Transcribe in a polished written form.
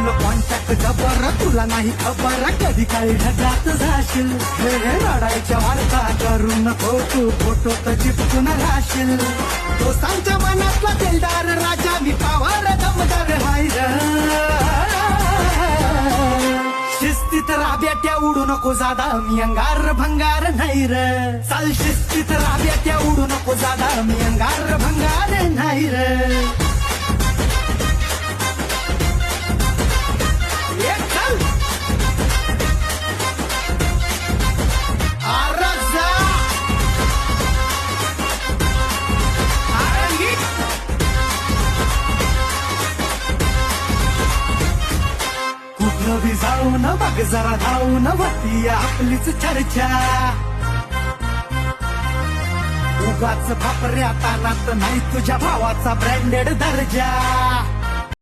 फुल contact जबर तुला नाही खबर कधी काही ढगात जाशील हे रडायच्या वार्ता करू नको तू फोटो तर चिपकून राहशील दोस्तांच्या मनातला दिलदार राजा मी पावार दमदार हाय शिस्तीत राब्याट्या उडू नको जादा मी अंगार भंगार नाही र चाल शिस्तीत राब्याट्या उडू नको जादा मी अंगार भंगार नाही र कुठं बी जाऊन बघ जरा धावून होती आपलीच चर्चा उगाच फापऱ्या तानात नाही तुझ्या भावाचा ब्रँडेड दर्जा